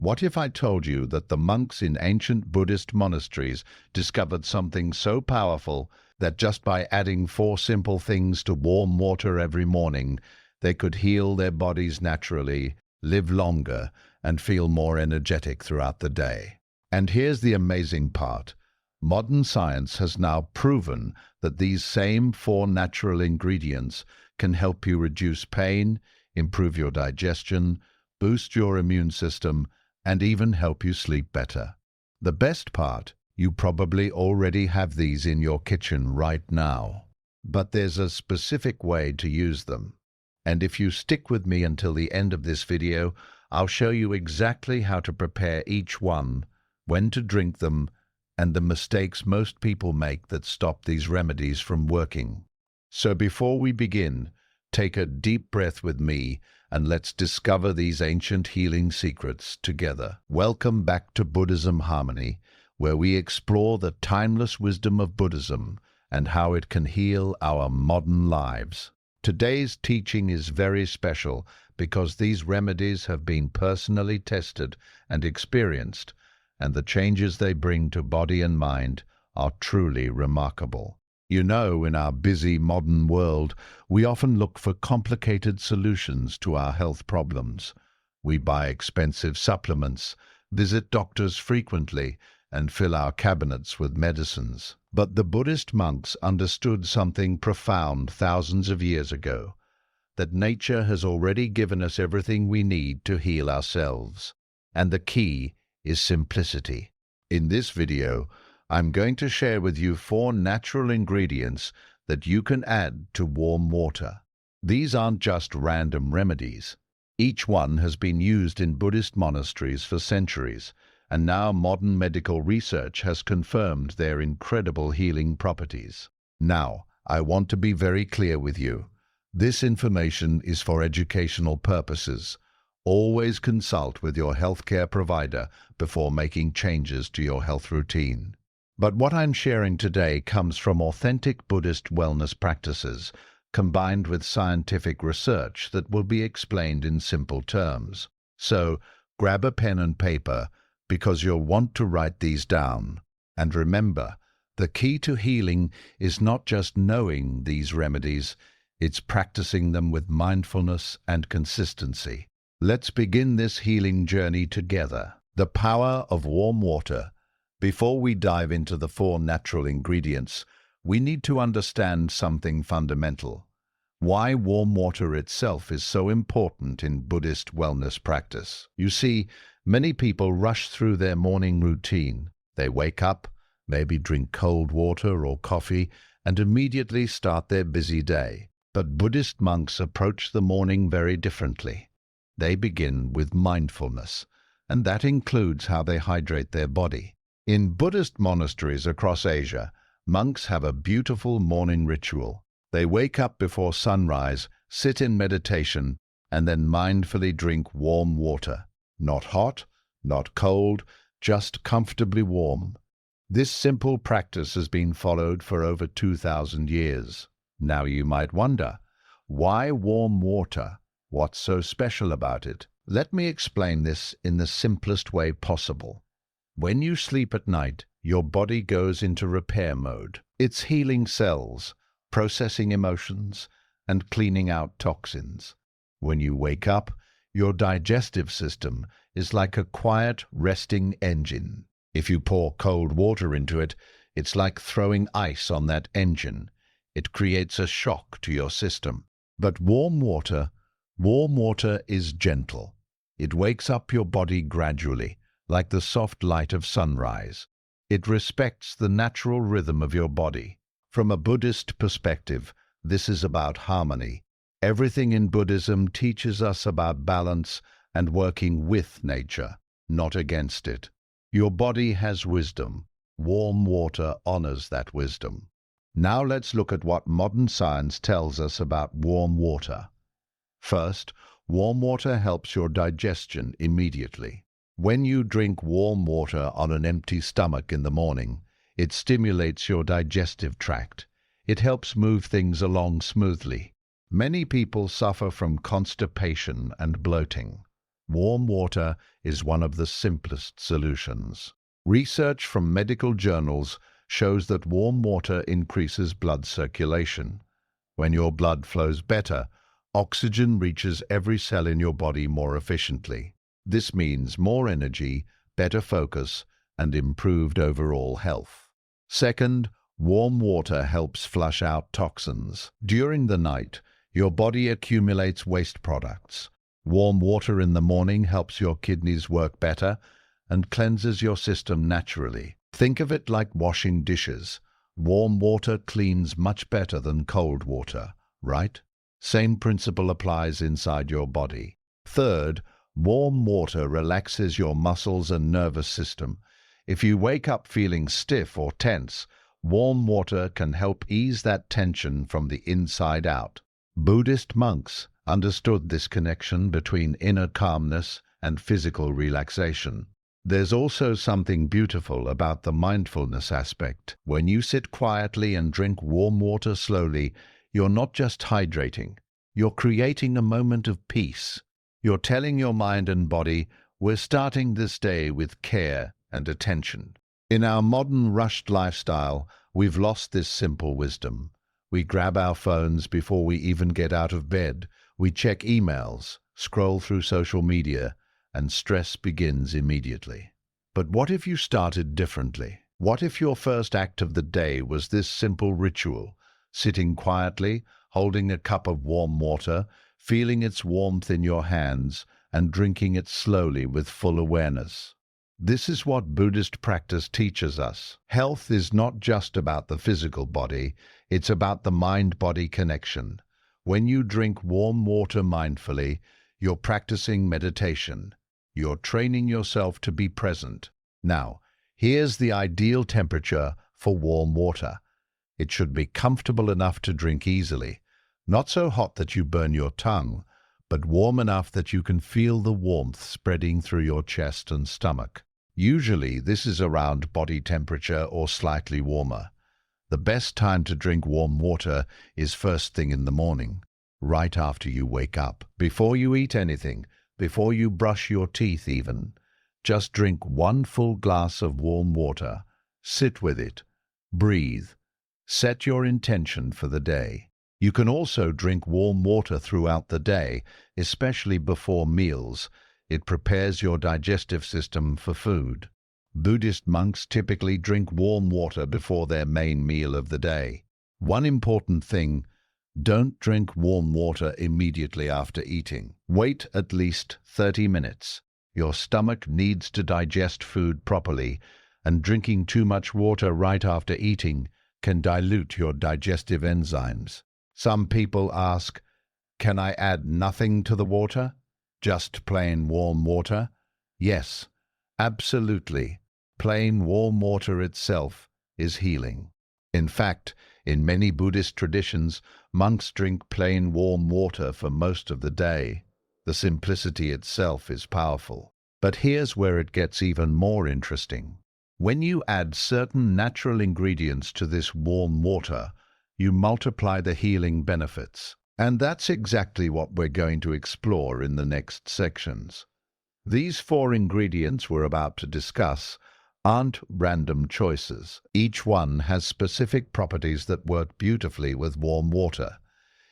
What if I told you that the monks in ancient Buddhist monasteries discovered something so powerful that just by adding 4 simple things to warm water every morning, they could heal their bodies naturally, live longer, and feel more energetic throughout the day? And here's the amazing part. Modern science has now proven that these same 4 natural ingredients can help you reduce pain, improve your digestion, boost your immune system, and even help you sleep better. The best part, you probably already have these in your kitchen right now. But there's a specific way to use them. And if you stick with me until the end of this video, I'll show you exactly how to prepare each one, when to drink them, and the mistakes most people make that stop these remedies from working. So before we begin, take a deep breath with me and let's discover these ancient healing secrets together. Welcome back to Buddhism Harmony, where we explore the timeless wisdom of Buddhism and how it can heal our modern lives. Today's teaching is very special because these remedies have been personally tested and experienced, and the changes they bring to body and mind are truly remarkable. You know, in our busy modern world, we often look for complicated solutions to our health problems. We buy expensive supplements, visit doctors frequently, and fill our cabinets with medicines. But the Buddhist monks understood something profound thousands of years ago, that nature has already given us everything we need to heal ourselves. And the key is simplicity. In this video, I'm going to share with you 4 natural ingredients that you can add to warm water. These aren't just random remedies. Each one has been used in Buddhist monasteries for centuries, and now modern medical research has confirmed their incredible healing properties. Now, I want to be very clear with you. This information is for educational purposes. Always consult with your healthcare provider before making changes to your health routine. But what I'm sharing today comes from authentic Buddhist wellness practices, combined with scientific research that will be explained in simple terms. So, grab a pen and paper, because you'll want to write these down. And remember, the key to healing is not just knowing these remedies, it's practicing them with mindfulness and consistency. Let's begin this healing journey together. The power of warm water. Before we dive into the 4 natural ingredients, we need to understand something fundamental. Why warm water itself is so important in Buddhist wellness practice. You see, many people rush through their morning routine. They wake up, maybe drink cold water or coffee, and immediately start their busy day. But Buddhist monks approach the morning very differently. They begin with mindfulness, and that includes how they hydrate their body. In Buddhist monasteries across Asia, monks have a beautiful morning ritual. They wake up before sunrise, sit in meditation, and then mindfully drink warm water. Not hot, not cold, just comfortably warm. This simple practice has been followed for over 2,000 years. Now you might wonder, why warm water? What's so special about it? Let me explain this in the simplest way possible. When you sleep at night, your body goes into repair mode. It's healing cells, processing emotions, and cleaning out toxins. When you wake up, your digestive system is like a quiet, resting engine. If you pour cold water into it, it's like throwing ice on that engine. It creates a shock to your system. But warm water is gentle. It wakes up your body gradually, like the soft light of sunrise. It respects the natural rhythm of your body. From a Buddhist perspective, this is about harmony. Everything in Buddhism teaches us about balance and working with nature, not against it. Your body has wisdom. Warm water honors that wisdom. Now let's look at what modern science tells us about warm water. First, warm water helps your digestion immediately. When you drink warm water on an empty stomach in the morning, it stimulates your digestive tract. It helps move things along smoothly. Many people suffer from constipation and bloating. warm water is one of the simplest solutions. Research from medical journals shows that warm water increases blood circulation. When your blood flows better, oxygen reaches every cell in your body more efficiently. This means more energy, better focus, and improved overall health. Second, warm water helps flush out toxins. During the night, your body accumulates waste products. Warm water in the morning helps your kidneys work better and cleanses your system naturally. Think of it like washing dishes. Warm water cleans much better than cold water, right? Same principle applies inside your body. Third, warm water relaxes your muscles and nervous system. If you wake up feeling stiff or tense, warm water can help ease that tension from the inside out. Buddhist monks understood this connection between inner calmness and physical relaxation. There's also something beautiful about the mindfulness aspect. When you sit quietly and drink warm water slowly, you're not just hydrating, you're creating a moment of peace. You're telling your mind and body, we're starting this day with care and attention. In our modern rushed lifestyle, we've lost this simple wisdom. We grab our phones before we even get out of bed. We check emails, scroll through social media, and stress begins immediately. But what if you started differently? What if your first act of the day was this simple ritual, sitting quietly, holding a cup of warm water, feeling its warmth in your hands, and drinking it slowly with full awareness? This is what Buddhist practice teaches us. Health is not just about the physical body, it's about the mind-body connection. When you drink warm water mindfully, you're practicing meditation. You're training yourself to be present. Now, here's the ideal temperature for warm water. It should be comfortable enough to drink easily, not so hot that you burn your tongue, but warm enough that you can feel the warmth spreading through your chest and stomach. Usually, this is around body temperature or slightly warmer. The best time to drink warm water is first thing in the morning, right after you wake up. Before you eat anything, before you brush your teeth even, just drink one full glass of warm water. Sit with it. Breathe. Set your intention for the day. You can also drink warm water throughout the day, especially before meals. It prepares your digestive system for food. Buddhist monks typically drink warm water before their main meal of the day. One important thing, don't drink warm water immediately after eating. Wait at least 30 minutes. Your stomach needs to digest food properly, and drinking too much water right after eating can dilute your digestive enzymes. Some people ask, can I add nothing to the water? Just plain warm water? Yes, absolutely. Plain warm water itself is healing. In fact, in many Buddhist traditions, monks drink plain warm water for most of the day. The simplicity itself is powerful. But here's where it gets even more interesting. When you add certain natural ingredients to this warm water, you multiply the healing benefits. And that's exactly what we're going to explore in the next sections. These 4 ingredients we're about to discuss aren't random choices. Each one has specific properties that work beautifully with warm water.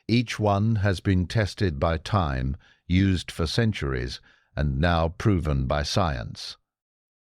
Each one has been tested by time, used for centuries, and now proven by science.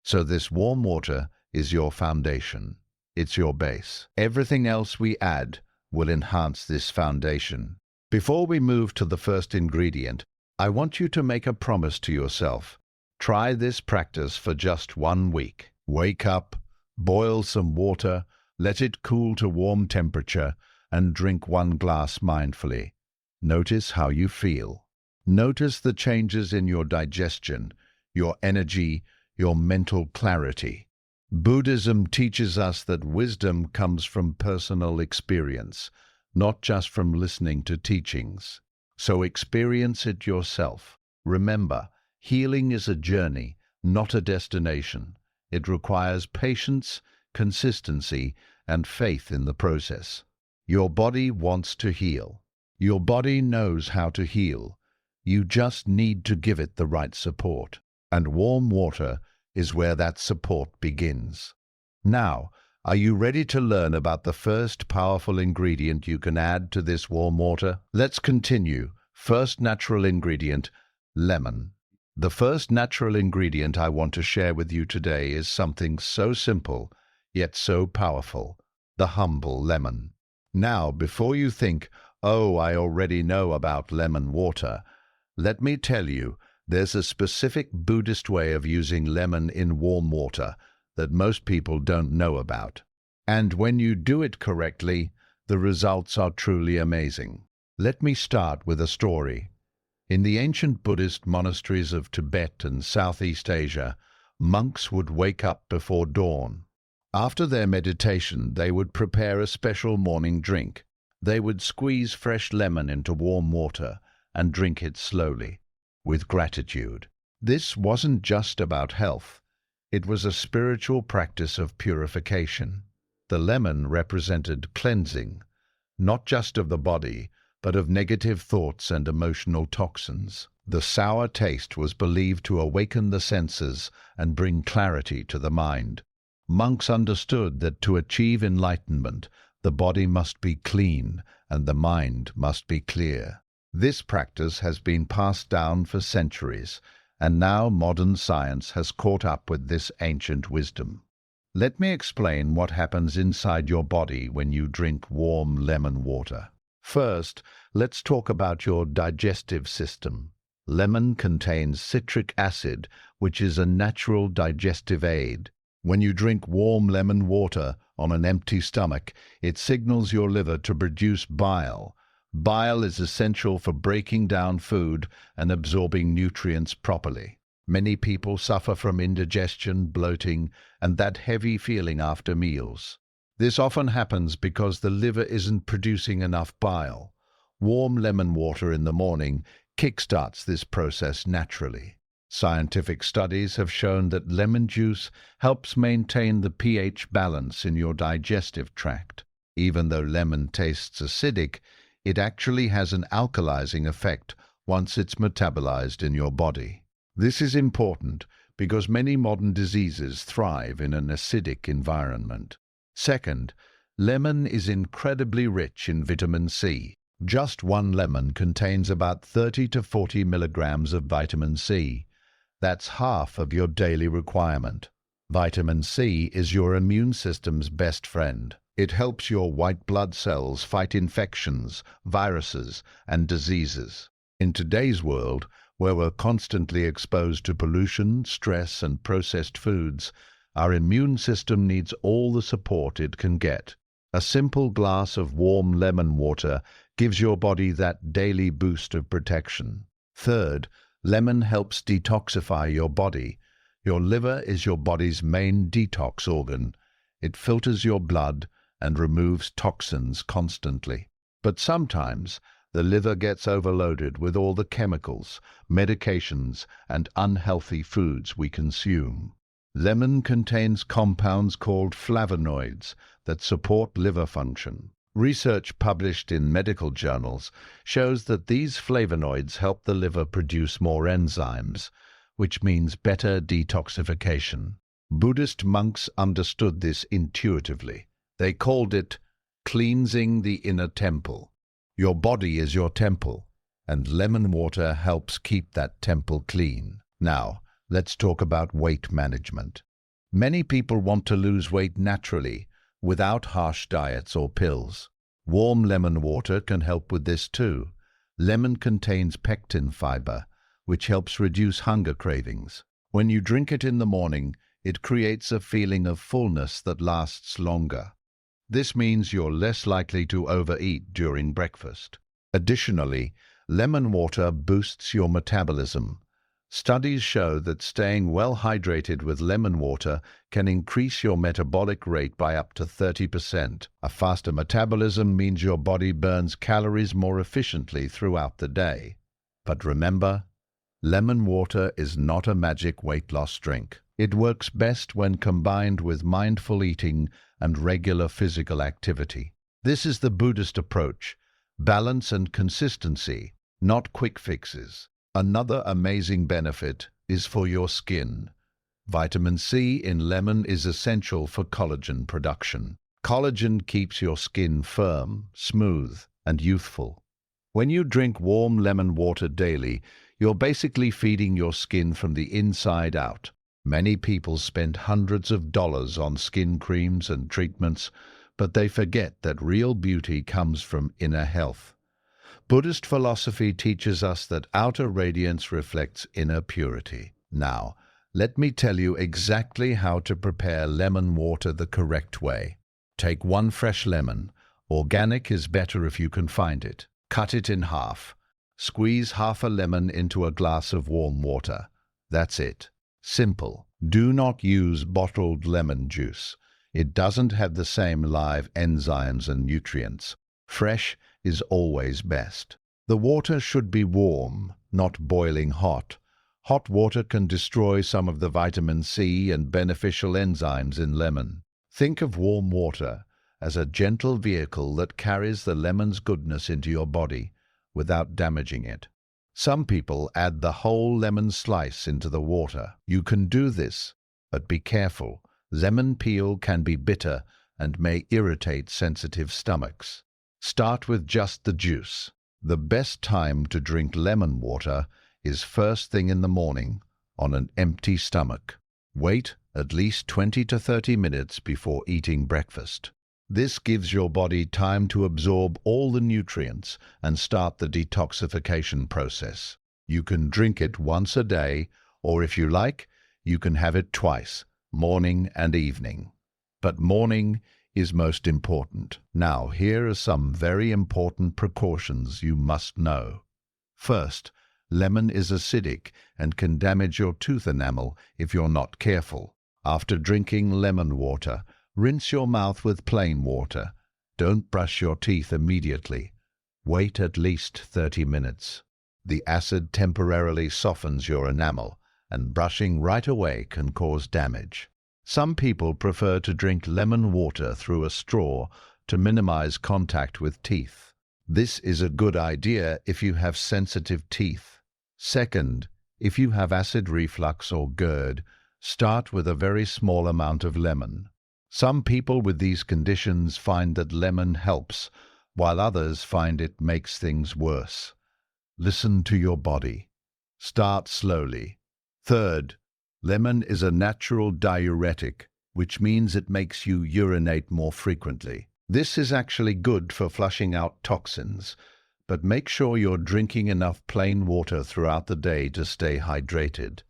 So this warm water is your foundation. It's your base. Everything else we add will enhance this foundation. Before we move to the first ingredient, I want you to make a promise to yourself. Try this practice for just 1 week. Wake up, boil some water, let it cool to warm temperature, and drink 1 glass mindfully. Notice how you feel. Notice the changes in your digestion, your energy, your mental clarity. Buddhism teaches us that wisdom comes from personal experience, not just from listening to teachings. So experience it yourself. Remember, healing is a journey, not a destination. It requires patience, consistency, and faith in the process. Your body wants to heal. Your body knows how to heal. You just need to give it the right support. And warm water is where that support begins. Now, are you ready to learn about the first powerful ingredient you can add to this warm water? Let's continue. First natural ingredient, lemon. The first natural ingredient I want to share with you today is something so simple, yet so powerful, the humble lemon. Now, before you think, oh, I already know about lemon water, let me tell you, there's a specific Buddhist way of using lemon in warm water that most people don't know about. And when you do it correctly, the results are truly amazing. Let me start with a story. In the ancient Buddhist monasteries of Tibet and Southeast Asia, monks would wake up before dawn. After their meditation, they would prepare a special morning drink. They would squeeze fresh lemon into warm water and drink it slowly, with gratitude. This wasn't just about health. It was a spiritual practice of purification. The lemon represented cleansing, not just of the body, but of negative thoughts and emotional toxins. The sour taste was believed to awaken the senses and bring clarity to the mind. Monks understood that to achieve enlightenment, the body must be clean and the mind must be clear. This practice has been passed down for centuries, and now modern science has caught up with this ancient wisdom. Let me explain what happens inside your body when you drink warm lemon water. First, let's talk about your digestive system. Lemon contains citric acid, which is a natural digestive aid. When you drink warm lemon water on an empty stomach, it signals your liver to produce bile. Bile is essential for breaking down food and absorbing nutrients properly. Many people suffer from indigestion, bloating, and that heavy feeling after meals. This often happens because the liver isn't producing enough bile. Warm lemon water in the morning kickstarts this process naturally. Scientific studies have shown that lemon juice helps maintain the pH balance in your digestive tract. Even though lemon tastes acidic, it actually has an alkalizing effect once it's metabolized in your body. This is important because many modern diseases thrive in an acidic environment. Second, lemon is incredibly rich in vitamin C. Just one lemon contains about 30 to 40 milligrams of vitamin C. That's half of your daily requirement. Vitamin C is your immune system's best friend. It helps your white blood cells fight infections, viruses, and diseases. In today's world, where we're constantly exposed to pollution, stress, and processed foods, our immune system needs all the support it can get. A simple glass of warm lemon water gives your body that daily boost of protection. Third, lemon helps detoxify your body. Your liver is your body's main detox organ. It filters your blood and removes toxins constantly. But sometimes the liver gets overloaded with all the chemicals, medications, and unhealthy foods we consume. Lemon contains compounds called flavonoids that support liver function. Research published in medical journals shows that these flavonoids help the liver produce more enzymes, which means better detoxification. Buddhist monks understood this intuitively. They called it cleansing the inner temple. Your body is your temple, and lemon water helps keep that temple clean. Now, let's talk about weight management. Many people want to lose weight naturally, without harsh diets or pills. Warm lemon water can help with this too. Lemon contains pectin fiber, which helps reduce hunger cravings. When you drink it in the morning, it creates a feeling of fullness that lasts longer. This means you're less likely to overeat during breakfast. Additionally, lemon water boosts your metabolism. Studies show that staying well hydrated with lemon water can increase your metabolic rate by up to 30%. A faster metabolism means your body burns calories more efficiently throughout the day. But remember, lemon water is not a magic weight loss drink. It works best when combined with mindful eating and regular physical activity. This is the Buddhist approach: balance and consistency, not quick fixes. Another amazing benefit is for your skin. Vitamin C in lemon is essential for collagen production. Collagen keeps your skin firm, smooth, and youthful. When you drink warm lemon water daily, you're basically feeding your skin from the inside out. Many people spend hundreds of dollars on skin creams and treatments, but they forget that real beauty comes from inner health. Buddhist philosophy teaches us that outer radiance reflects inner purity. Now, let me tell you exactly how to prepare lemon water the correct way. Take one fresh lemon. Organic is better if you can find it. Cut it in half. Squeeze half a lemon into a glass of warm water. That's it. Simple. Do not use bottled lemon juice. It doesn't have the same live enzymes and nutrients. Fresh is always best. The water should be warm, not boiling hot. Hot water can destroy some of the vitamin C and beneficial enzymes in lemon. Think of warm water as a gentle vehicle that carries the lemon's goodness into your body without damaging it. Some people add the whole lemon slice into the water. You can do this, but be careful. Lemon peel can be bitter and may irritate sensitive stomachs. Start with just the juice. The best time to drink lemon water is first thing in the morning on an empty stomach. Wait at least 20 to 30 minutes before eating breakfast. This gives your body time to absorb all the nutrients and start the detoxification process. You can drink it once a day, or if you like, you can have it twice, morning and evening. But morning is most important. Now, here are some very important precautions you must know. First, lemon is acidic and can damage your tooth enamel if you're not careful. After drinking lemon water, rinse your mouth with plain water. Don't brush your teeth immediately. Wait at least 30 minutes. The acid temporarily softens your enamel, and brushing right away can cause damage. Some people prefer to drink lemon water through a straw to minimize contact with teeth. This is a good idea if you have sensitive teeth. Second, if you have acid reflux or GERD, start with a very small amount of lemon. Some people with these conditions find that lemon helps, while others find it makes things worse. Listen to your body. Start slowly. Third, lemon is a natural diuretic, which means it makes you urinate more frequently. This is actually good for flushing out toxins, but make sure you're drinking enough plain water throughout the day to stay hydrated.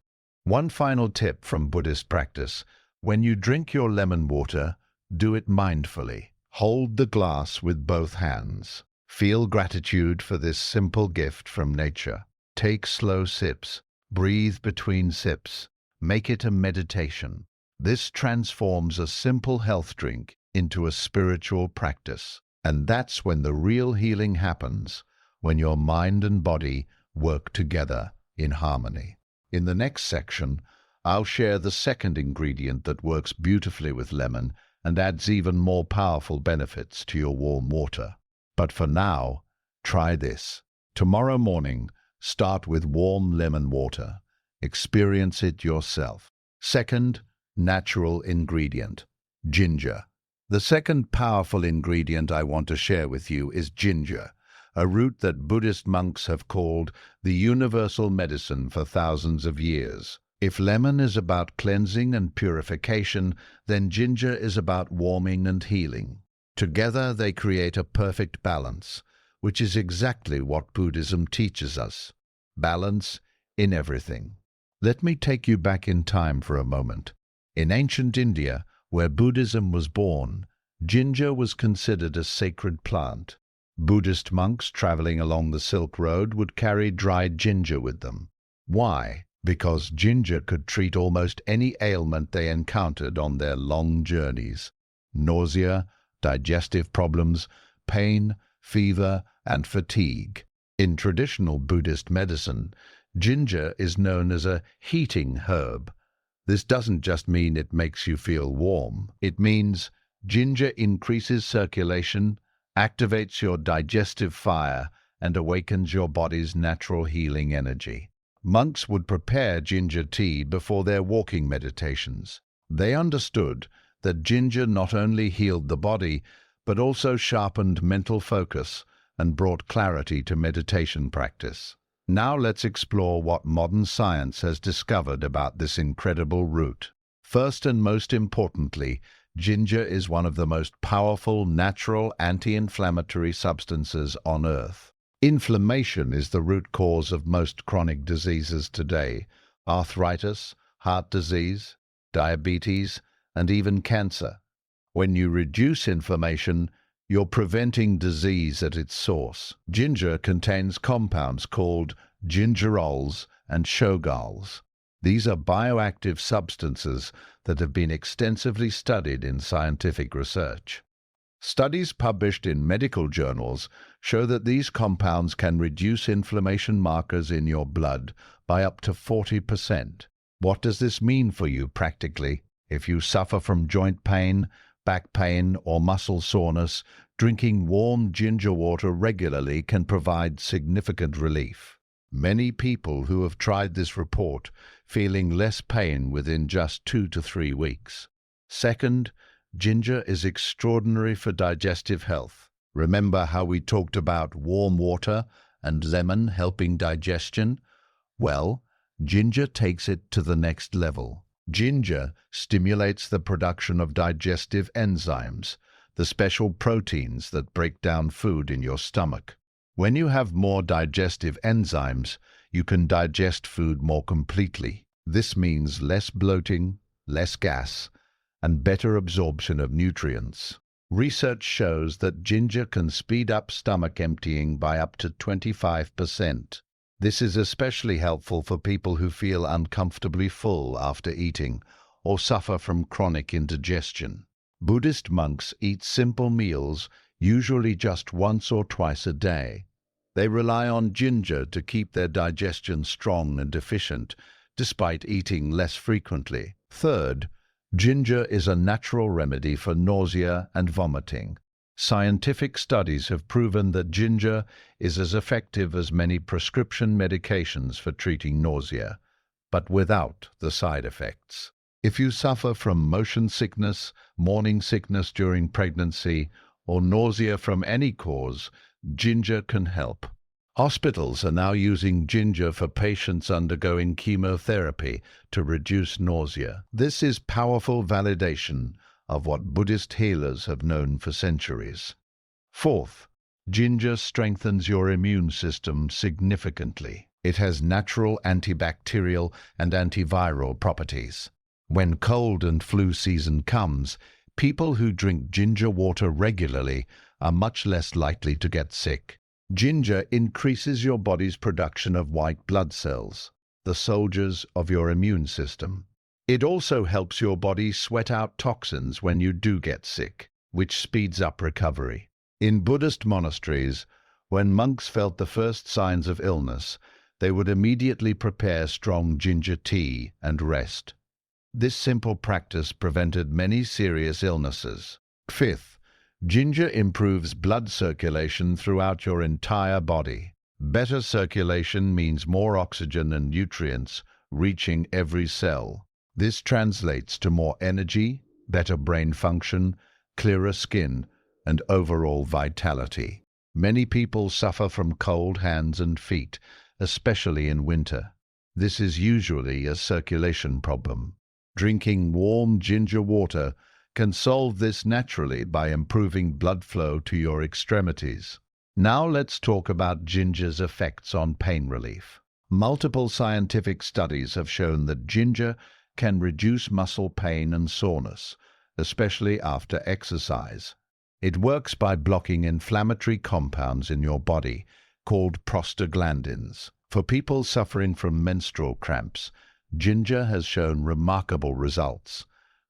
One final tip from Buddhist practice: when you drink your lemon water, do it mindfully. Hold the glass with both hands. Feel gratitude for this simple gift from nature. Take slow sips. Breathe between sips. Make it a meditation. This transforms a simple health drink into a spiritual practice. And that's when the real healing happens, when your mind and body work together in harmony. In the next section, I'll share the second ingredient that works beautifully with lemon and adds even more powerful benefits to your warm water. But for now, try this. Tomorrow morning, start with warm lemon water. Experience it yourself. Second, natural ingredient: ginger. The second powerful ingredient I want to share with you is ginger, a root that Buddhist monks have called the universal medicine for thousands of years. If lemon is about cleansing and purification, then ginger is about warming and healing. Together they create a perfect balance, which is exactly what Buddhism teaches us. Balance in everything. Let me take you back in time for a moment. In ancient India, where Buddhism was born, ginger was considered a sacred plant. Buddhist monks traveling along the Silk Road would carry dried ginger with them. Why? Because ginger could treat almost any ailment they encountered on their long journeys: nausea, digestive problems, pain, fever, and fatigue. In traditional Buddhist medicine, ginger is known as a heating herb. This doesn't just mean it makes you feel warm. It means ginger increases circulation, activates your digestive fire, and awakens your body's natural healing energy. Monks would prepare ginger tea before their walking meditations. They understood that ginger not only healed the body, but also sharpened mental focus and brought clarity to meditation practice. Now let's explore what modern science has discovered about this incredible root. First and most importantly, ginger is one of the most powerful natural anti-inflammatory substances on Earth. Inflammation is the root cause of most chronic diseases today: arthritis, heart disease, diabetes, and even cancer. When you reduce inflammation, you're preventing disease at its source. Ginger contains compounds called gingerols and shogals. These are bioactive substances that have been extensively studied in scientific research. Studies published in medical journals show that these compounds can reduce inflammation markers in your blood by up to 40%. What does this mean for you practically? If you suffer from joint pain, back pain, or muscle soreness, drinking warm ginger water regularly can provide significant relief. Many people who have tried this report feeling less pain within just 2 to 3 weeks. Second, ginger is extraordinary for digestive health. Remember how we talked about warm water and lemon helping digestion? Well, ginger takes it to the next level. Ginger stimulates the production of digestive enzymes, the special proteins that break down food in your stomach. When you have more digestive enzymes, you can digest food more completely. This means less bloating, less gas, and better absorption of nutrients. Research shows that ginger can speed up stomach emptying by up to 25%. This is especially helpful for people who feel uncomfortably full after eating or suffer from chronic indigestion. Buddhist monks eat simple meals, usually just once or twice a day. They rely on ginger to keep their digestion strong and efficient, despite eating less frequently. Third, ginger is a natural remedy for nausea and vomiting. Scientific studies have proven that ginger is as effective as many prescription medications for treating nausea, but without the side effects. If you suffer from motion sickness, morning sickness during pregnancy, or nausea from any cause, ginger can help. Hospitals are now using ginger for patients undergoing chemotherapy to reduce nausea. This is powerful validation of what Buddhist healers have known for centuries. Fourth, ginger strengthens your immune system significantly. It has natural antibacterial and antiviral properties. When cold and flu season comes, people who drink ginger water regularly are much less likely to get sick. Ginger increases your body's production of white blood cells, the soldiers of your immune system. It also helps your body sweat out toxins when you do get sick, which speeds up recovery. In Buddhist monasteries, when monks felt the first signs of illness, they would immediately prepare strong ginger tea and rest. This simple practice prevented many serious illnesses. Fifth, ginger improves blood circulation throughout your entire body. Better circulation means more oxygen and nutrients reaching every cell. This translates to more energy, better brain function, clearer skin, and overall vitality. Many people suffer from cold hands and feet, especially in winter. This is usually a circulation problem. Drinking warm ginger water can solve this naturally by improving blood flow to your extremities. Now let's talk about ginger's effects on pain relief. Multiple scientific studies have shown that ginger can reduce muscle pain and soreness, especially after exercise. It works by blocking inflammatory compounds in your body, called prostaglandins. For people suffering from menstrual cramps, ginger has shown remarkable results.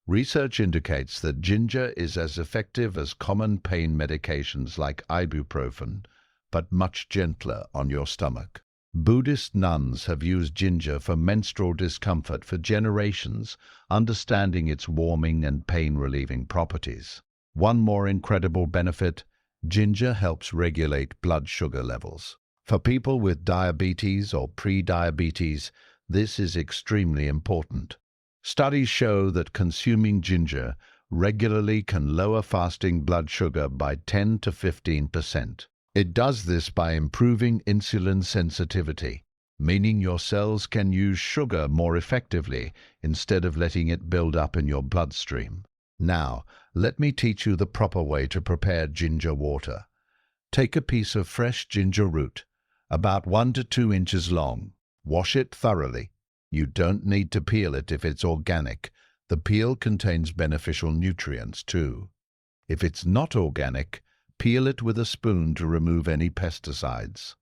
Research indicates that ginger is as effective as common pain medications like ibuprofen, but much gentler on your stomach. Buddhist nuns have used ginger for menstrual discomfort for generations, understanding its warming and pain-relieving properties. One more incredible benefit: ginger helps regulate blood sugar levels. For people with diabetes or pre-diabetes, this is extremely important. Studies show that consuming ginger regularly can lower fasting blood sugar by 10 to 15%. It does this by improving insulin sensitivity, meaning your cells can use sugar more effectively instead of letting it build up in your bloodstream. Now, let me teach you the proper way to prepare ginger water. Take a piece of fresh ginger root, about 1 to 2 inches long. Wash it thoroughly. You don't need to peel it if it's organic. The peel contains beneficial nutrients too. If it's not organic, peel it with a spoon to remove any pesticides.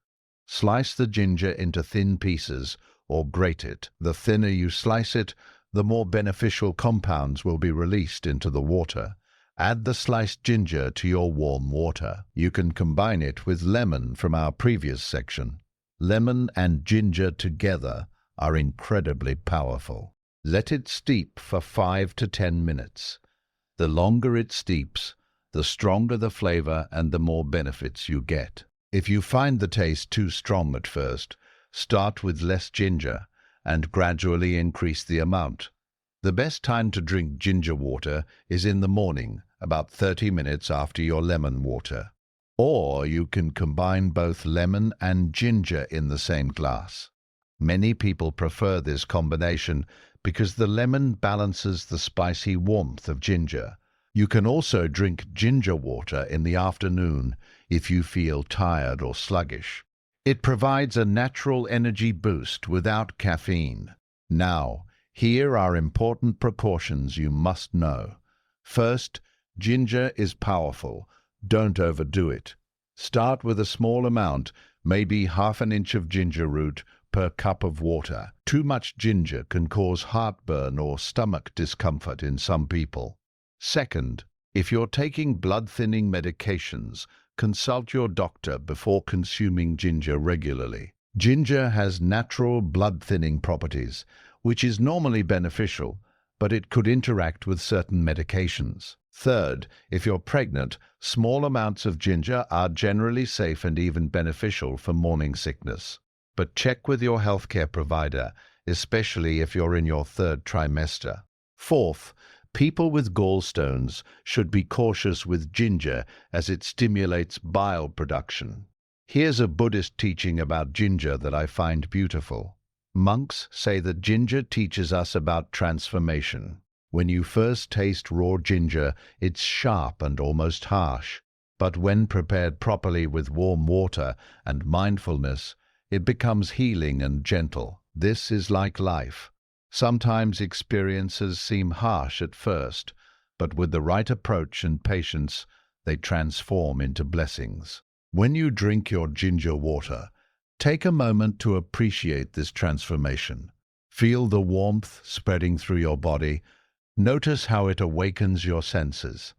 Slice the ginger into thin pieces or grate it. The thinner you slice it, the more beneficial compounds will be released into the water. Add the sliced ginger to your warm water. You can combine it with lemon from our previous section. Lemon and ginger together are incredibly powerful. Let it steep for 5 to 10 minutes. The longer it steeps, the stronger the flavor and the more benefits you get. If you find the taste too strong at first, start with less ginger and gradually increase the amount. The best time to drink ginger water is in the morning, about 30 minutes after your lemon water. Or you can combine both lemon and ginger in the same glass. Many people prefer this combination because the lemon balances the spicy warmth of ginger. You can also drink ginger water in the afternoon if you feel tired or sluggish. It provides a natural energy boost without caffeine. Now, here are important precautions you must know. First, ginger is powerful. Don't overdo it. Start with a small amount, maybe half an inch of ginger root per cup of water. Too much ginger can cause heartburn or stomach discomfort in some people. Second, if you're taking blood-thinning medications, consult your doctor before consuming ginger regularly. Ginger has natural blood-thinning properties, which is normally beneficial, but it could interact with certain medications. Third, if you're pregnant, small amounts of ginger are generally safe and even beneficial for morning sickness. But check with your healthcare provider, especially if you're in your 3rd trimester. Fourth, people with gallstones should be cautious with ginger as it stimulates bile production. Here's a Buddhist teaching about ginger that I find beautiful. Monks say that ginger teaches us about transformation. When you first taste raw ginger, it's sharp and almost harsh. But when prepared properly with warm water and mindfulness, it becomes healing and gentle. This is like life. Sometimes experiences seem harsh at first, but with the right approach and patience, they transform into blessings. When you drink your ginger water, take a moment to appreciate this transformation. Feel the warmth spreading through your body. Notice how it awakens your senses.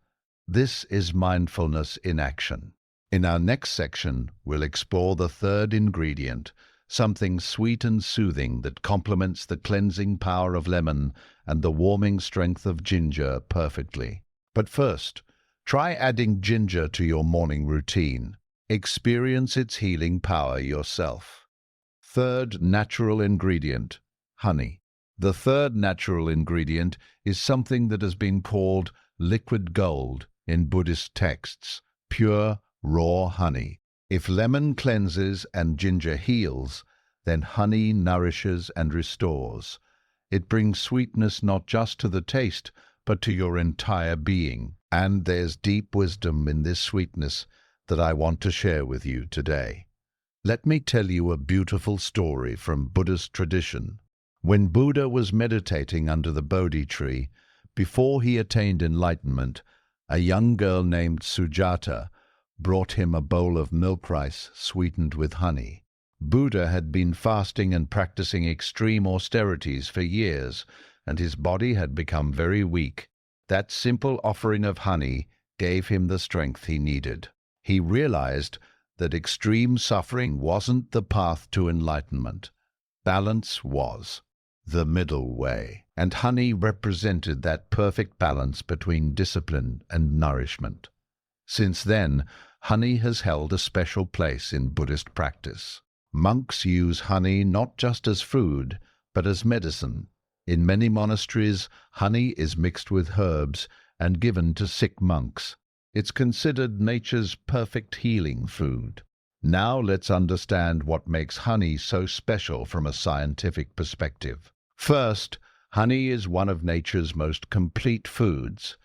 This is mindfulness in action. In our next section, we'll explore the 3rd ingredient, something sweet and soothing that complements the cleansing power of lemon and the warming strength of ginger perfectly. But first, try adding ginger to your morning routine. Experience its healing power yourself. 3rd natural ingredient, honey. The 3rd natural ingredient is something that has been called liquid gold in Buddhist texts, pure, raw honey. If lemon cleanses and ginger heals, then honey nourishes and restores. It brings sweetness not just to the taste, but to your entire being. And there's deep wisdom in this sweetness that I want to share with you today. Let me tell you a beautiful story from Buddhist tradition. When Buddha was meditating under the Bodhi tree, before he attained enlightenment, a young girl named Sujata brought him a bowl of milk rice sweetened with honey. Buddha had been fasting and practicing extreme austerities for years, and his body had become very weak. That simple offering of honey gave him the strength he needed. He realized that extreme suffering wasn't the path to enlightenment. Balance was the middle way, and honey represented that perfect balance between discipline and nourishment. Since then, honey has held a special place in Buddhist practice. Monks use honey not just as food, but as medicine. In many monasteries, honey is mixed with herbs and given to sick monks. It's considered nature's perfect healing food. Now let's understand what makes honey so special from a scientific perspective. First, honey is one of nature's most complete foods.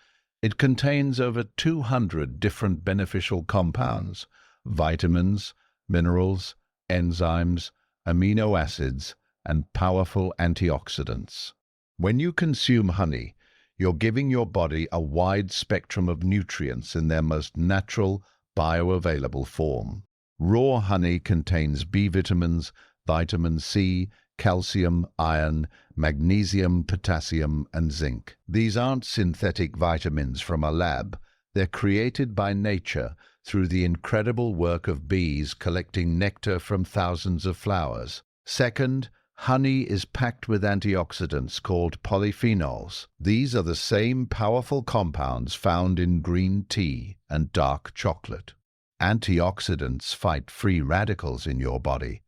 It contains over 200 different beneficial compounds, vitamins, minerals, enzymes, amino acids, and powerful antioxidants. When you consume honey, you're giving your body a wide spectrum of nutrients in their most natural, bioavailable form. Raw honey contains B vitamins, vitamin C, calcium, iron, magnesium, potassium, and zinc. These aren't synthetic vitamins from a lab. They're created by nature through the incredible work of bees collecting nectar from thousands of flowers. Second, honey is packed with antioxidants called polyphenols. These are the same powerful compounds found in green tea and dark chocolate. Antioxidants fight free radicals in your body,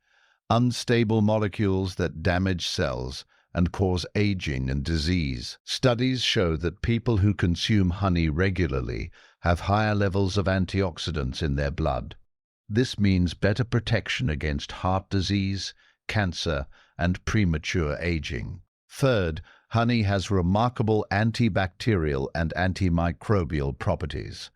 unstable molecules that damage cells and cause aging and disease. Studies show that people who consume honey regularly have higher levels of antioxidants in their blood. This means better protection against heart disease, cancer, and premature aging. Third, honey has remarkable antibacterial and antimicrobial properties.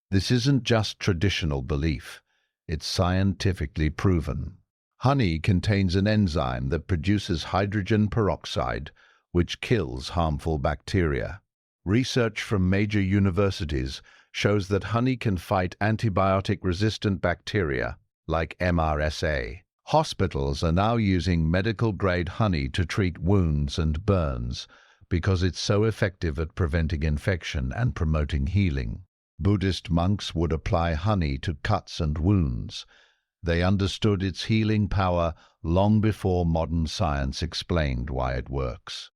This isn't just traditional belief, it's scientifically proven. Honey contains an enzyme that produces hydrogen peroxide, which kills harmful bacteria. Research from major universities shows that honey can fight antibiotic-resistant bacteria, like MRSA. Hospitals are now using medical-grade honey to treat wounds and burns because it's so effective at preventing infection and promoting healing. Buddhist monks would apply honey to cuts and wounds. They understood its healing power long before modern science explained why it works.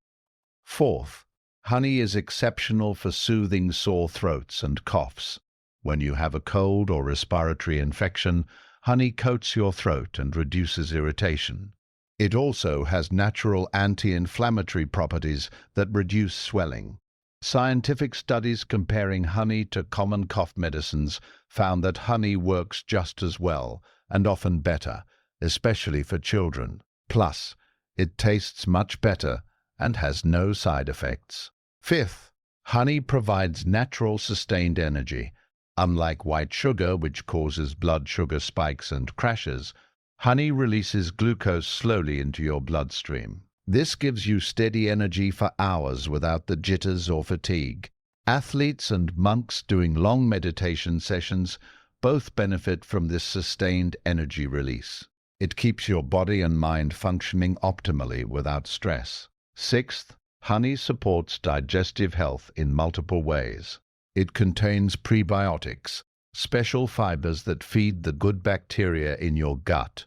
Fourth, honey is exceptional for soothing sore throats and coughs. When you have a cold or respiratory infection, honey coats your throat and reduces irritation. It also has natural anti-inflammatory properties that reduce swelling. Scientific studies comparing honey to common cough medicines found that honey works just as well and often better, especially for children. Plus, it tastes much better and has no side effects. Fifth, honey provides natural sustained energy. Unlike white sugar, which causes blood sugar spikes and crashes, honey releases glucose slowly into your bloodstream. This gives you steady energy for hours without the jitters or fatigue. Athletes and monks doing long meditation sessions both benefit from this sustained energy release. It keeps your body and mind functioning optimally without stress. Sixth, honey supports digestive health in multiple ways. It contains prebiotics, special fibers that feed the good bacteria in your gut.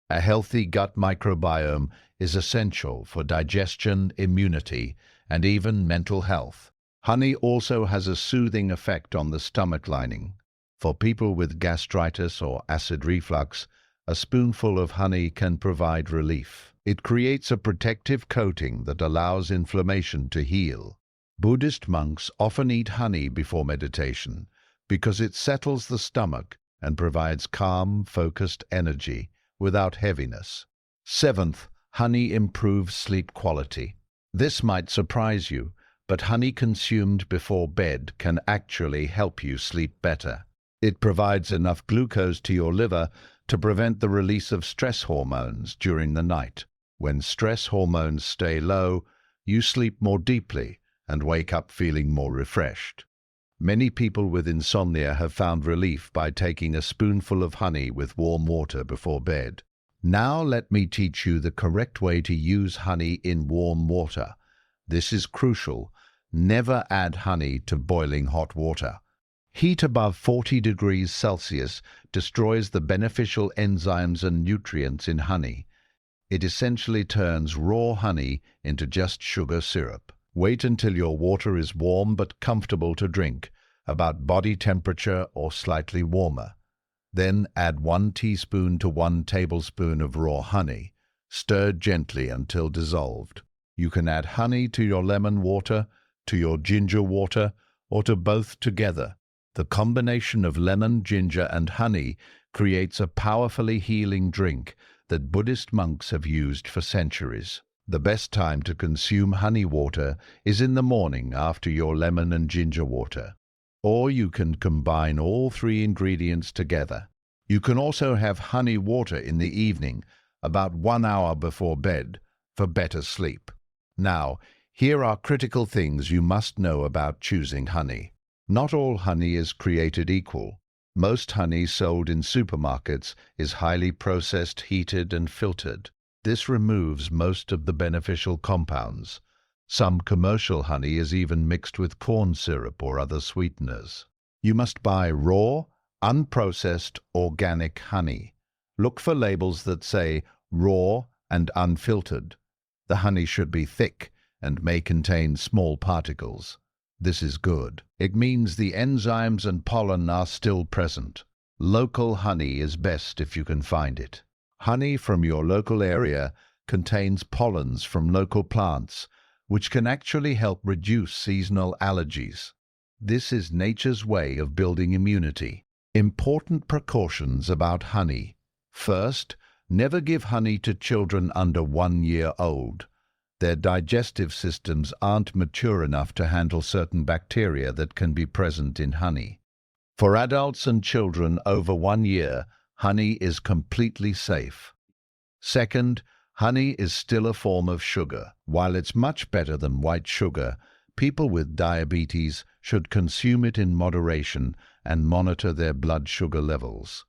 A healthy gut microbiome is essential for digestion, immunity, and even mental health. Honey also has a soothing effect on the stomach lining. For people with gastritis or acid reflux, a spoonful of honey can provide relief. It creates a protective coating that allows inflammation to heal. Buddhist monks often eat honey before meditation because it settles the stomach and provides calm, focused energy without heaviness. Seventh, honey improves sleep quality. This might surprise you, but honey consumed before bed can actually help you sleep better. It provides enough glucose to your liver to prevent the release of stress hormones during the night. When stress hormones stay low, you sleep more deeply and wake up feeling more refreshed. Many people with insomnia have found relief by taking a spoonful of honey with warm water before bed. Now let me teach you the correct way to use honey in warm water. This is crucial. Never add honey to boiling hot water. Heat above 40 degrees Celsius destroys the beneficial enzymes and nutrients in honey. It essentially turns raw honey into just sugar syrup. Wait until your water is warm but comfortable to drink, about body temperature or slightly warmer. Then add 1 teaspoon to 1 tablespoon of raw honey. Stir gently until dissolved. You can add honey to your lemon water, to your ginger water, or to both together. The combination of lemon, ginger, and honey creates a powerfully healing drink that Buddhist monks have used for centuries. The best time to consume honey water is in the morning after your lemon and ginger water. Or you can combine all 3 ingredients together. You can also have honey water in the evening, about 1 hour before bed, for better sleep. Now, here are critical things you must know about choosing honey. Not all honey is created equal. Most honey sold in supermarkets is highly processed, heated, and filtered. This removes most of the beneficial compounds. Some commercial honey is even mixed with corn syrup or other sweeteners. You must buy raw, unprocessed, organic honey. Look for labels that say raw and unfiltered. The honey should be thick and may contain small particles. This is good. It means the enzymes and pollen are still present. Local honey is best if you can find it. Honey from your local area contains pollens from local plants, which can actually help reduce seasonal allergies. This is nature's way of building immunity. Important precautions about honey. First, never give honey to children under 1 year old. Their digestive systems aren't mature enough to handle certain bacteria that can be present in honey. For adults and children over 1 year, honey is completely safe. Second, honey is still a form of sugar. While it's much better than white sugar, people with diabetes should consume it in moderation and monitor their blood sugar levels.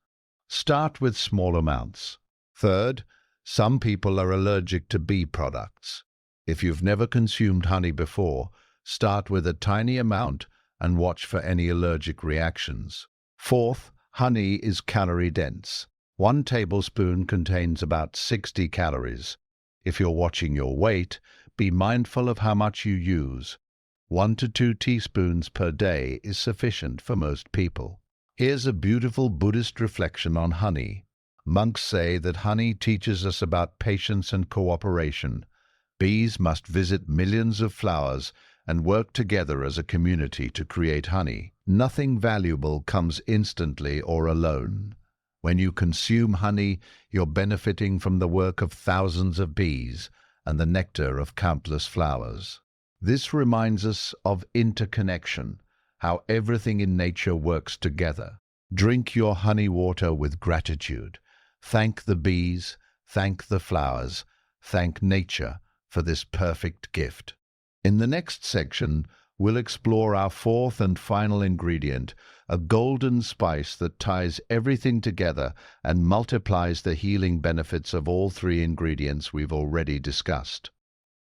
Start with small amounts. Third, some people are allergic to bee products. If you've never consumed honey before, start with a tiny amount and watch for any allergic reactions. Fourth, honey is calorie-dense. 1 tablespoon contains about 60 calories. If you're watching your weight, be mindful of how much you use. 1 to 2 teaspoons per day is sufficient for most people. Here's a beautiful Buddhist reflection on honey. Monks say that honey teaches us about patience and cooperation. Bees must visit millions of flowers and work together as a community to create honey. Nothing valuable comes instantly or alone. When you consume honey, you're benefiting from the work of thousands of bees and the nectar of countless flowers. This reminds us of interconnection, how everything in nature works together. Drink your honey water with gratitude. Thank the bees, thank the flowers, thank nature for this perfect gift. In the next section, we'll explore our 4th and final ingredient, a golden spice that ties everything together and multiplies the healing benefits of all 3 ingredients we've already discussed.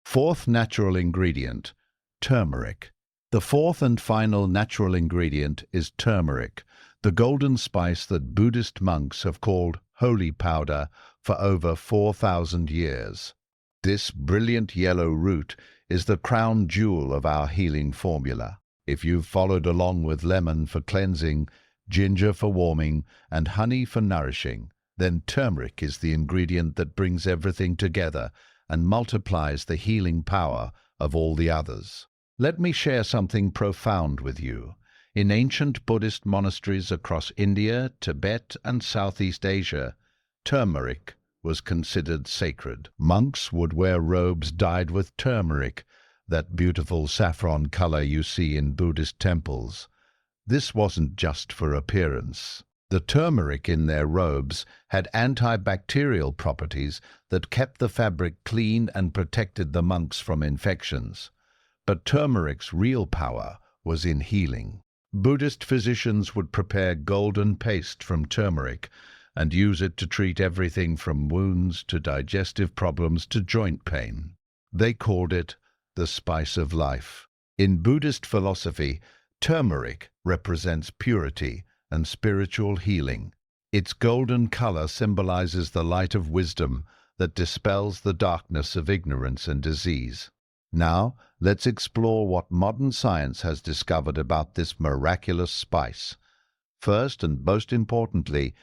4th natural ingredient, turmeric. The 4th and final natural ingredient is turmeric, the golden spice that Buddhist monks have called holy powder for over 4,000 years. This brilliant yellow root is the crown jewel of our healing formula. If you've followed along with lemon for cleansing, ginger for warming, and honey for nourishing, then turmeric is the ingredient that brings everything together and multiplies the healing power of all the others. Let me share something profound with you. In ancient Buddhist monasteries across India, Tibet, and Southeast Asia, turmeric was considered sacred. Monks would wear robes dyed with turmeric, that beautiful saffron color you see in Buddhist temples. This wasn't just for appearance. The turmeric in their robes had antibacterial properties that kept the fabric clean and protected the monks from infections. But turmeric's real power was in healing. Buddhist physicians would prepare golden paste from turmeric and use it to treat everything from wounds to digestive problems to joint pain. They called it the spice of life. In Buddhist philosophy, turmeric represents purity and spiritual healing. Its golden color symbolizes the light of wisdom that dispels the darkness of ignorance and disease. Now, let's explore what modern science has discovered about this miraculous spice. First and most importantly,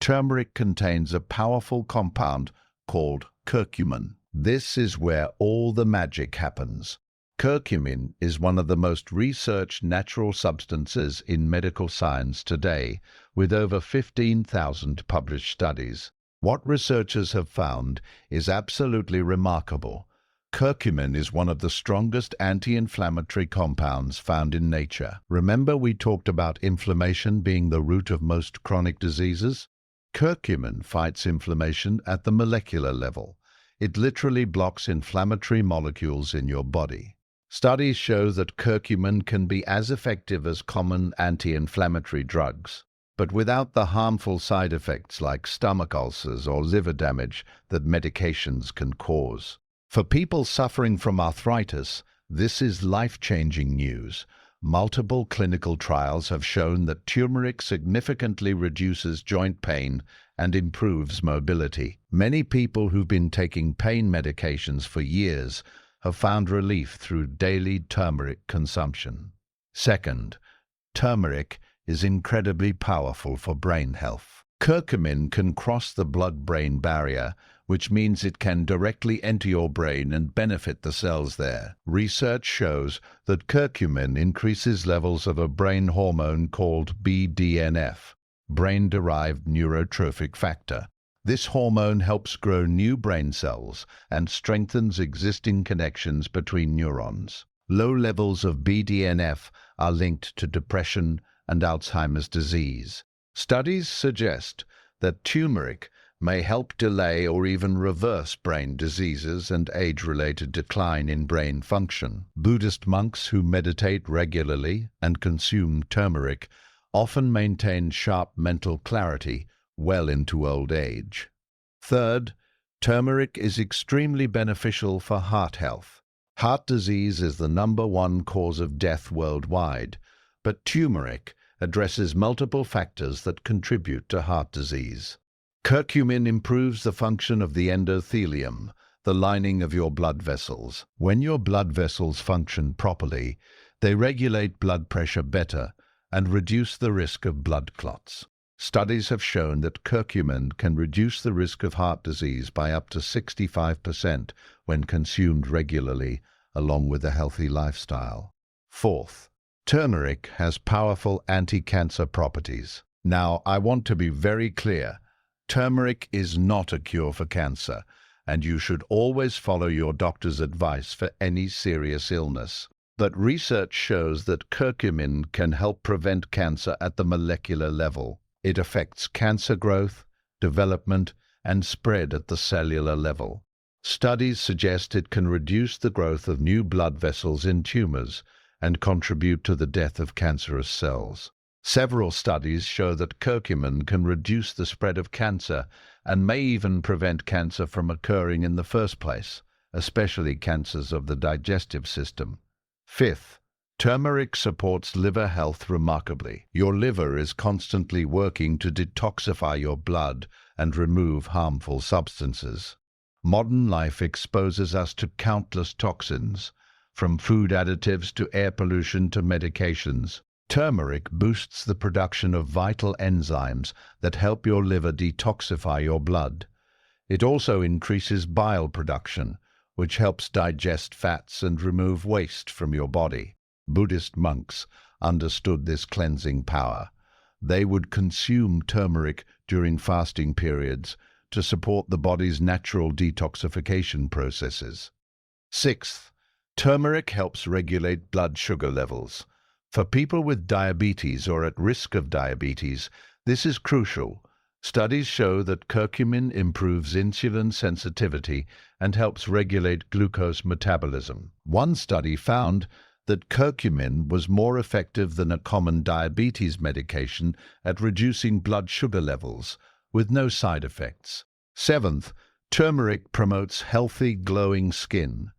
turmeric contains a powerful compound called curcumin. This is where all the magic happens. Curcumin is one of the most researched natural substances in medical science today, with over 15,000 published studies. What researchers have found is absolutely remarkable. Curcumin is one of the strongest anti-inflammatory compounds found in nature. Remember we talked about inflammation being the root of most chronic diseases? Curcumin fights inflammation at the molecular level. It literally blocks inflammatory molecules in your body. Studies show that curcumin can be as effective as common anti-inflammatory drugs, but without the harmful side effects like stomach ulcers or liver damage that medications can cause. For people suffering from arthritis, this is life-changing news. Multiple clinical trials have shown that turmeric significantly reduces joint pain and improves mobility. Many people who've been taking pain medications for years have found relief through daily turmeric consumption. Second, turmeric is incredibly powerful for brain health. Curcumin can cross the blood-brain barrier, which means it can directly enter your brain and benefit the cells there. Research shows that curcumin increases levels of a brain hormone called BDNF, brain-derived neurotrophic factor. This hormone helps grow new brain cells and strengthens existing connections between neurons. Low levels of BDNF are linked to depression and Alzheimer's disease. Studies suggest that turmeric may help delay or even reverse brain diseases and age-related decline in brain function. Buddhist monks who meditate regularly and consume turmeric often maintain sharp mental clarity well into old age. Third, turmeric is extremely beneficial for heart health. Heart disease is the #1 cause of death worldwide, but turmeric addresses multiple factors that contribute to heart disease. Curcumin improves the function of the endothelium, the lining of your blood vessels. When your blood vessels function properly, they regulate blood pressure better and reduce the risk of blood clots. Studies have shown that curcumin can reduce the risk of heart disease by up to 65% when consumed regularly, along with a healthy lifestyle. Fourth, turmeric has powerful anti-cancer properties. Now, I want to be very clear. Turmeric is not a cure for cancer, and you should always follow your doctor's advice for any serious illness. But research shows that curcumin can help prevent cancer at the molecular level. It affects cancer growth, development, and spread at the cellular level. Studies suggest it can reduce the growth of new blood vessels in tumors and contribute to the death of cancerous cells. Several studies show that curcumin can reduce the spread of cancer and may even prevent cancer from occurring in the first place, especially cancers of the digestive system. Fifth, turmeric supports liver health remarkably. Your liver is constantly working to detoxify your blood and remove harmful substances. Modern life exposes us to countless toxins, from food additives to air pollution to medications. Turmeric boosts the production of vital enzymes that help your liver detoxify your blood. It also increases bile production, which helps digest fats and remove waste from your body. Buddhist monks understood this cleansing power. They would consume turmeric during fasting periods to support the body's natural detoxification processes. Sixth, turmeric helps regulate blood sugar levels. For people with diabetes or at risk of diabetes, this is crucial. Studies show that curcumin improves insulin sensitivity and helps regulate glucose metabolism. One study found that curcumin was more effective than a common diabetes medication at reducing blood sugar levels, with no side effects. Seventh, turmeric promotes healthy, glowing skin.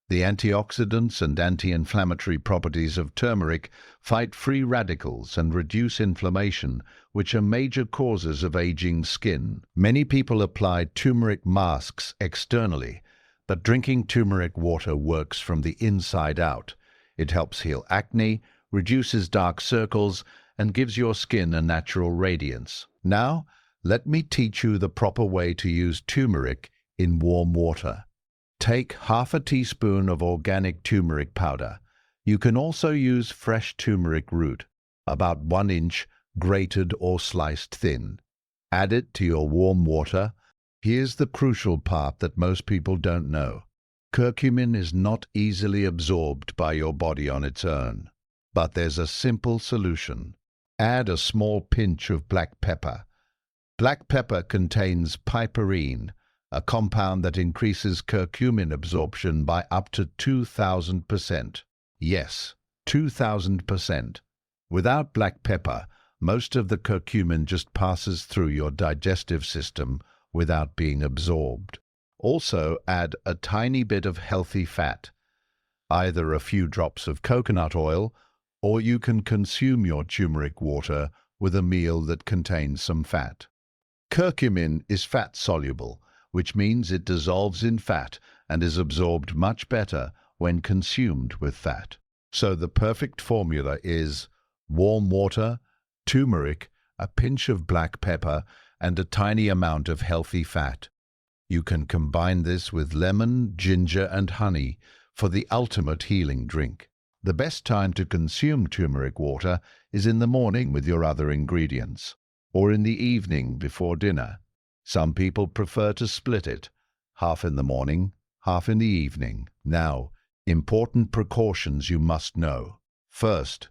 The antioxidants and anti-inflammatory properties of turmeric fight free radicals and reduce inflammation, which are major causes of aging skin. Many people apply turmeric masks externally, but drinking turmeric water works from the inside out. It helps heal acne, reduces dark circles, and gives your skin a natural radiance. Now, let me teach you the proper way to use turmeric in warm water. Take half a teaspoon of organic turmeric powder. You can also use fresh turmeric root, about 1 inch, grated or sliced thin. Add it to your warm water. Here's the crucial part that most people don't know. Curcumin is not easily absorbed by your body on its own. But there's a simple solution. Add a small pinch of black pepper. Black pepper contains piperine, a compound that increases curcumin absorption by up to 2,000%. Yes, 2,000%. Without black pepper, most of the curcumin just passes through your digestive system without being absorbed. Also, add a tiny bit of healthy fat, either a few drops of coconut oil, or you can consume your turmeric water with a meal that contains some fat. Curcumin is fat-soluble, which means it dissolves in fat and is absorbed much better when consumed with fat. So the perfect formula is warm water, turmeric, a pinch of black pepper, and a tiny amount of healthy fat. You can combine this with lemon, ginger, and honey for the ultimate healing drink. The best time to consume turmeric water is in the morning with your other ingredients, or in the evening before dinner. Some people prefer to split it, half in the morning, half in the evening. Now, important precautions you must know. First,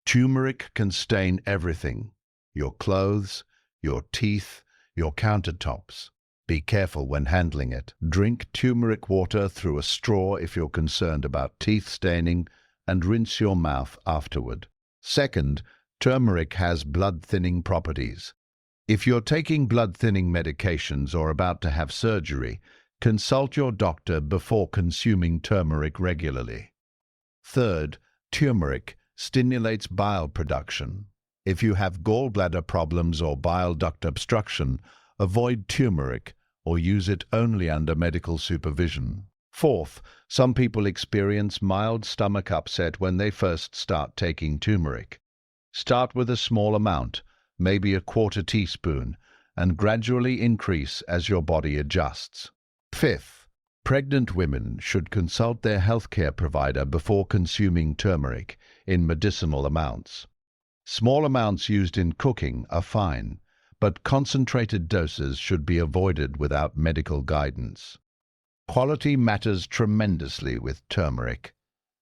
turmeric can stain everything: your clothes, your teeth, your countertops. Be careful when handling it. Drink turmeric water through a straw if you're concerned about teeth staining, and rinse your mouth afterward. Second, turmeric has blood-thinning properties. If you're taking blood-thinning medications or about to have surgery, consult your doctor before consuming turmeric regularly. Third, turmeric stimulates bile production. If you have gallbladder problems or bile duct obstruction, avoid turmeric or use it only under medical supervision. Fourth, some people experience mild stomach upset when they first start taking turmeric. Start with a small amount, maybe a quarter teaspoon, and gradually increase as your body adjusts. Fifth, pregnant women should consult their healthcare provider before consuming turmeric in medicinal amounts. Small amounts used in cooking are fine, but concentrated doses should be avoided without medical guidance. Quality matters tremendously with turmeric.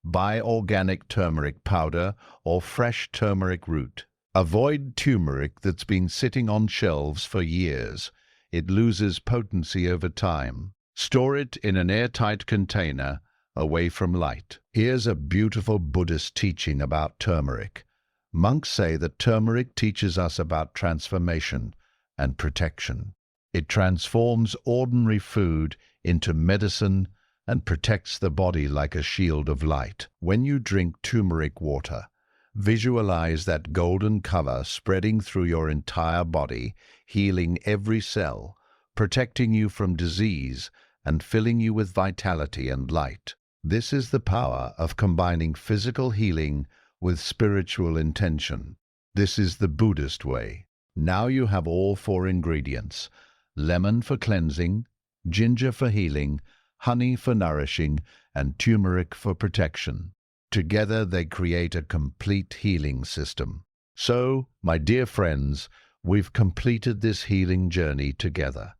Buy organic turmeric powder or fresh turmeric root. Avoid turmeric that's been sitting on shelves for years. It loses potency over time. Store it in an airtight container, away from light. Here's a beautiful Buddhist teaching about turmeric. Monks say that turmeric teaches us about transformation and protection. It transforms ordinary food into medicine and protects the body like a shield of light. When you drink turmeric water, visualize that golden color spreading through your entire body, healing every cell, protecting you from disease, and filling you with vitality and light. This is the power of combining physical healing with spiritual intention. This is the Buddhist way. Now you have all 4 ingredients: lemon for cleansing, ginger for healing, honey for nourishing, and turmeric for protection. Together they create a complete healing system. So, my dear friends, we've completed this healing journey together.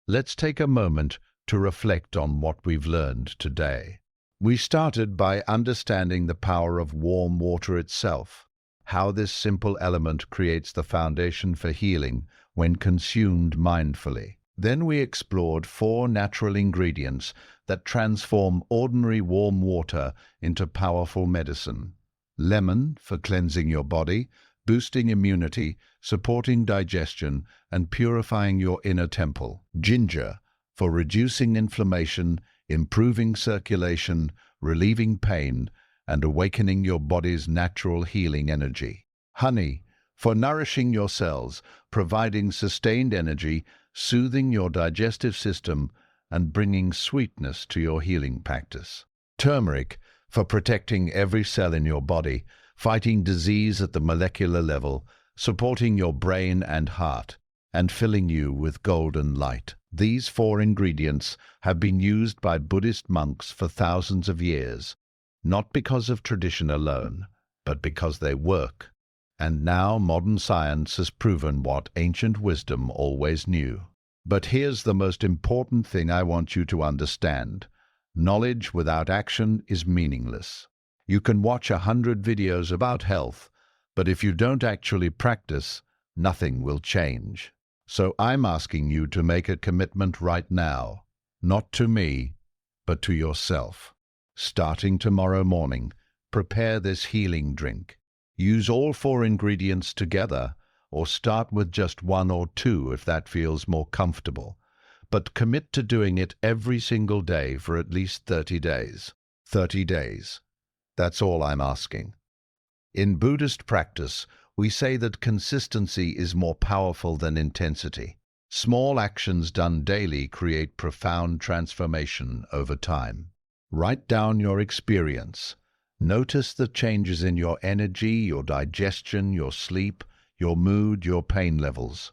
Let's take a moment to reflect on what we've learned today. We started by understanding the power of warm water itself, how this simple element creates the foundation for healing when consumed mindfully. Then we explored 4 natural ingredients that transform ordinary warm water into powerful medicine. Lemon for cleansing your body, boosting immunity, supporting digestion, and purifying your inner temple. Ginger for reducing inflammation, improving circulation, relieving pain, and awakening your body's natural healing energy. Honey for nourishing your cells, providing sustained energy, soothing your digestive system, and bringing sweetness to your healing practice. Turmeric for protecting every cell in your body, fighting disease at the molecular level, supporting your brain and heart, and filling you with golden light. These 4 ingredients have been used by Buddhist monks for thousands of years, not because of tradition alone, but because they work. And now modern science has proven what ancient wisdom always knew. But here's the most important thing I want you to understand. Knowledge without action is meaningless. You can watch 100 videos about health, but if you don't actually practice, nothing will change. So I'm asking you to make a commitment right now, not to me, but to yourself. Starting tomorrow morning, prepare this healing drink. Use all 4 ingredients together, or start with just 1 or 2 if that feels more comfortable. But commit to doing it every single day for at least 30 days. 30 days. That's all I'm asking. In Buddhist practice, we say that consistency is more powerful than intensity. Small actions done daily create profound transformation over time. Write down your experience. Notice the changes in your energy, your digestion, your sleep, your mood, your pain levels.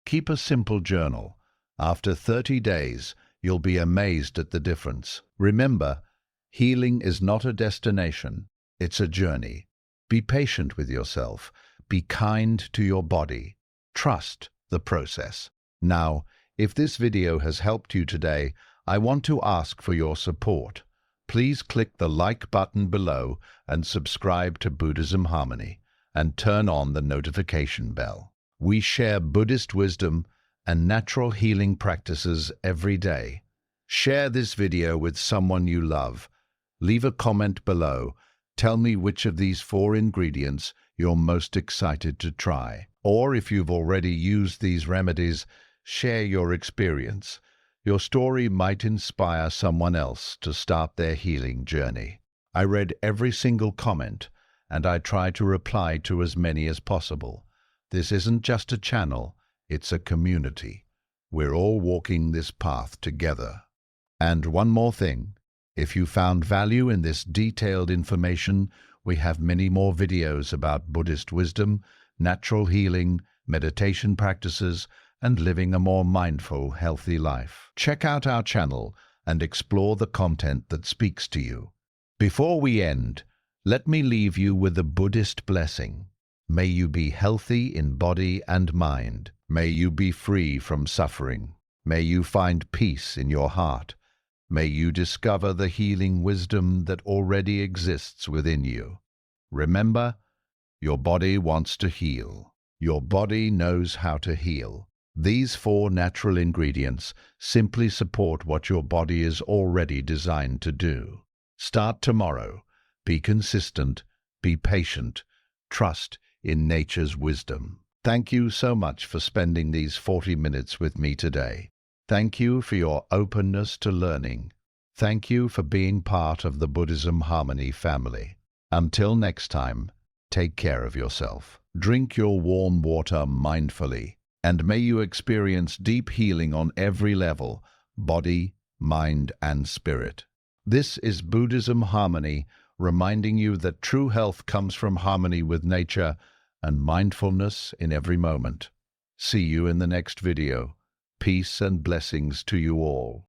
Keep a simple journal. After 30 days, you'll be amazed at the difference. Remember, healing is not a destination, it's a journey. Be patient with yourself. Be kind to your body. Trust the process. Now, if this video has helped you today, I want to ask for your support. Please click the like button below and subscribe to Buddhism Harmony, and turn on the notification bell. We share Buddhist wisdom and natural healing practices every day. Share this video with someone you love. Leave a comment below. Tell me which of these 4 ingredients you're most excited to try. Or if you've already used these remedies, share your experience. Your story might inspire someone else to start their healing journey. I read every single comment, and I try to reply to as many as possible. This isn't just a channel, it's a community. We're all walking this path together. And one more thing, if you found value in this detailed information, we have many more videos about Buddhist wisdom, natural healing, meditation practices, and living a more mindful, healthy life. Check out our channel and explore the content that speaks to you. Before we end, let me leave you with a Buddhist blessing. May you be healthy in body and mind. May you be free from suffering. May you find peace in your heart. May you discover the healing wisdom that already exists within you. Remember, your body wants to heal. Your body knows how to heal. These 4 natural ingredients simply support what your body is already designed to do. Start tomorrow. Be consistent. Be patient. Trust in nature's wisdom. Thank you so much for spending these 40 minutes with me today. Thank you for your openness to learning. Thank you for being part of the Buddhism Harmony family. Until next time, take care of yourself. Drink your warm water mindfully, and may you experience deep healing on every level, body, mind, and spirit. This is Buddhism Harmony, reminding you that true health comes from harmony with nature and mindfulness in every moment. See you in the next video. Peace and blessings to you all.